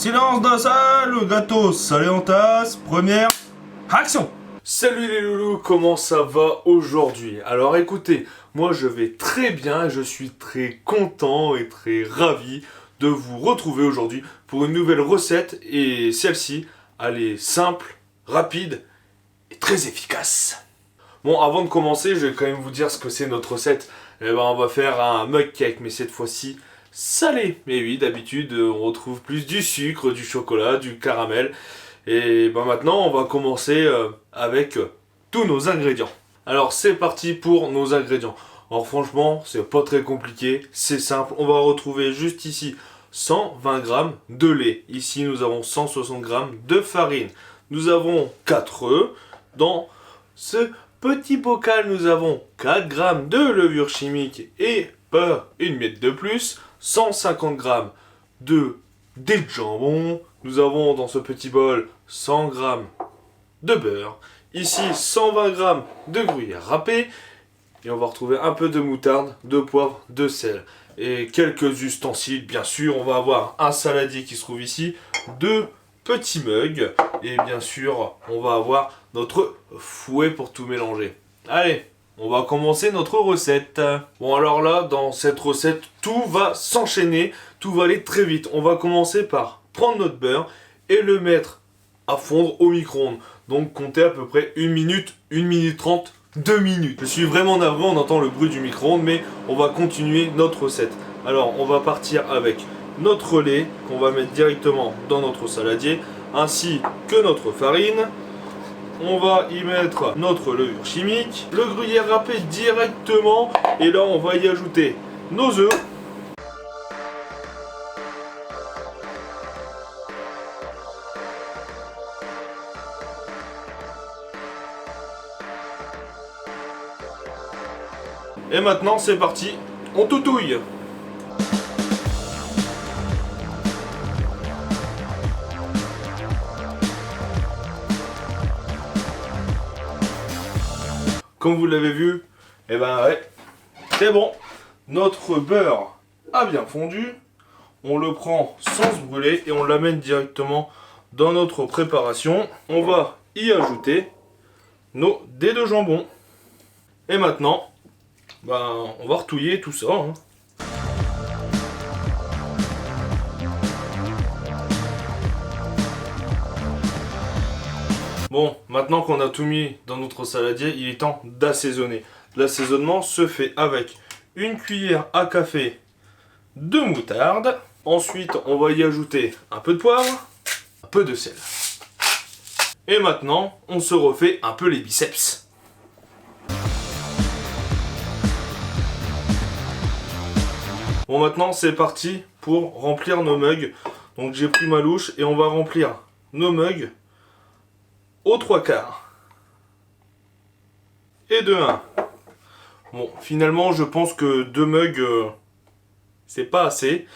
Silence dans la salle, le gâteau salé en tasse, première action. Salut les loulous, comment ça va aujourd'hui? Alors écoutez, moi je vais très bien et je suis très content et très ravi de vous retrouver aujourd'hui pour une nouvelle recette et celle-ci, elle est simple, rapide et très efficace. Bon, avant de commencer, je vais quand même vous dire ce que c'est notre recette. Eh ben, on va faire un mug cake, mais cette fois-ci salé. Mais oui, d'habitude, on retrouve plus du sucre, du chocolat, du caramel. Et ben maintenant, on va commencer avec tous nos ingrédients. Alors, c'est parti pour nos ingrédients. Alors franchement, c'est pas très compliqué, c'est simple. On va retrouver juste ici 120 g de lait. Ici, nous avons 160 g de farine. Nous avons 4 œufs. Dans ce petit bocal, nous avons 4 g de levure chimique et pas une miette de plus. 150 g de dés de jambon. Nous avons dans ce petit bol 100 g de beurre. Ici, 120 g de gruyère râpée. Et on va retrouver un peu de moutarde, de poivre, de sel. Et quelques ustensiles, bien sûr. On va avoir un saladier qui se trouve ici, 2 petits mugs. Et bien sûr, on va avoir notre fouet pour tout mélanger. Allez, on va commencer notre recette. Bon, alors là, dans cette recette, tout va s'enchaîner. Tout va aller très vite. On va commencer par prendre notre beurre et le mettre à fondre au micro-ondes. Donc, comptez à peu près 1 minute, 1 minute 30, 2 minutes. Je suis vraiment navré, on entend le bruit du micro-ondes, mais on va continuer notre recette. Alors, on va partir avec notre lait qu'on va mettre directement dans notre saladier, ainsi que notre farine. On va y mettre notre levure chimique, le gruyère râpé directement, et là on va y ajouter nos œufs. Et maintenant c'est parti, on toutouille. Comme vous l'avez vu, eh ben ouais, c'est bon. Notre beurre a bien fondu. On le prend sans se brûler et on l'amène directement dans notre préparation. On va y ajouter nos dés de jambon. Et maintenant, ben, on va retouiller tout ça. Bon, maintenant qu'on a tout mis dans notre saladier, il est temps d'assaisonner. L'assaisonnement se fait avec une cuillère à café de moutarde. Ensuite, on va y ajouter un peu de poivre, un peu de sel. Et maintenant, on se refait un peu les biceps. Bon, maintenant, c'est parti pour remplir nos mugs. Donc, j'ai pris ma louche et on va remplir nos mugs aux 3/4 et de 1. Bon, finalement, je pense que 2 mugs, c'est pas assez.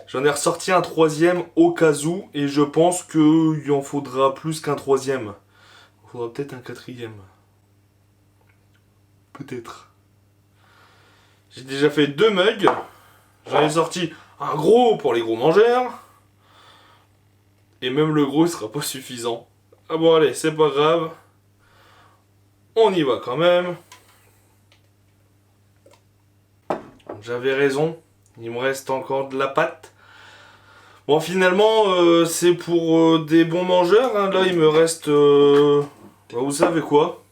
J'en ai ressorti un 3e au cas où, et je pense qu'il en faudra plus qu'un 3e. Il faudra peut-être un 4e. Peut-être. J'ai déjà fait 2 mugs. J'en ai sorti un gros pour les gros mangeurs. Et même le gros, il sera pas suffisant. Ah bon, allez, c'est pas grave. On y va quand même. J'avais raison. Il me reste encore de la pâte. Bon, finalement, c'est pour des bons mangeurs. Hein. Là, il me reste... vous savez quoi?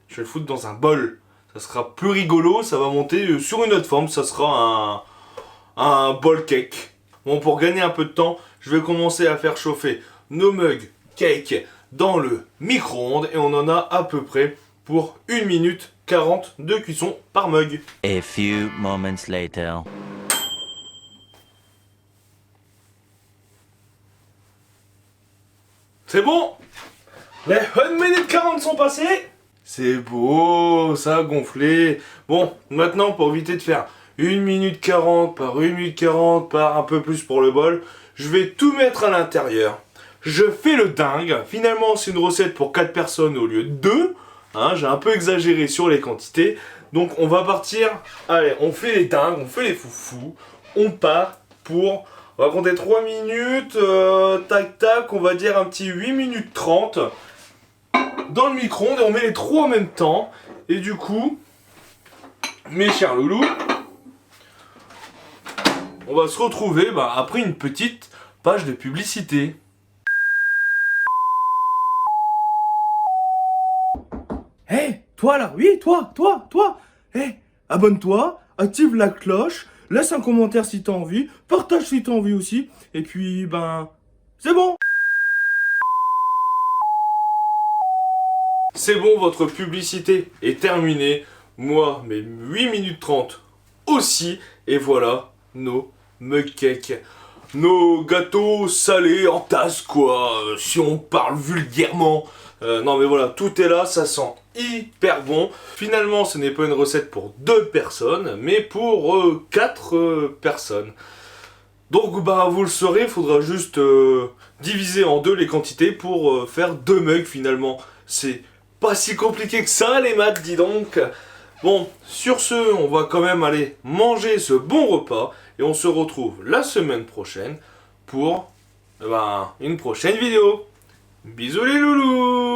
Je vais le foutre dans un bol. Ça sera plus rigolo. Ça va monter sur une autre forme. Ça sera un bol cake. Bon, pour gagner un peu de temps, je vais commencer à faire chauffer nos mugs cake dans le micro-ondes et on en a à peu près pour 1 minute 40 de cuisson par mug. A few moments later. C'est bon. Les 1 minute 40 sont passées. C'est beau, ça a gonflé. Bon, maintenant pour éviter de faire 1 minute 40 par 1 minute 40 par un peu plus pour le bol, je vais tout mettre à l'intérieur. Je fais le dingue. Finalement, c'est une recette pour 4 personnes au lieu de 2. Hein, j'ai un peu exagéré sur les quantités. Donc, on va partir. Allez, on fait les dingues, on fait les foufous. On part pour On va compter 3 minutes, tac tac, on va dire un petit 8 minutes 30 dans le micro-ondes et on met les 3 en même temps. Et du coup, mes chers loulous, on va se retrouver après une petite page de publicité. Hé, toi là, oui, toi. Hé, abonne-toi, active la cloche, laisse un commentaire si t'as envie, partage si t'as envie aussi, et puis, c'est bon. C'est bon, votre publicité est terminée. Moi, mes 8 minutes 30 aussi. Et voilà nos mug-cakes. Nos gâteaux salés en tasse, quoi. Si on parle vulgairement. Non, mais voilà, tout est là. Ça sent hyper bon. Finalement, ce n'est pas une recette pour 2 personnes, mais pour 4 personnes. Donc, vous le saurez, il faudra juste diviser en 2 les quantités pour faire 2 mugs finalement. C'est pas si compliqué que ça, les maths, dis donc. Bon, sur ce, on va quand même aller manger ce bon repas et on se retrouve la semaine prochaine pour une prochaine vidéo. Bisous les loulous!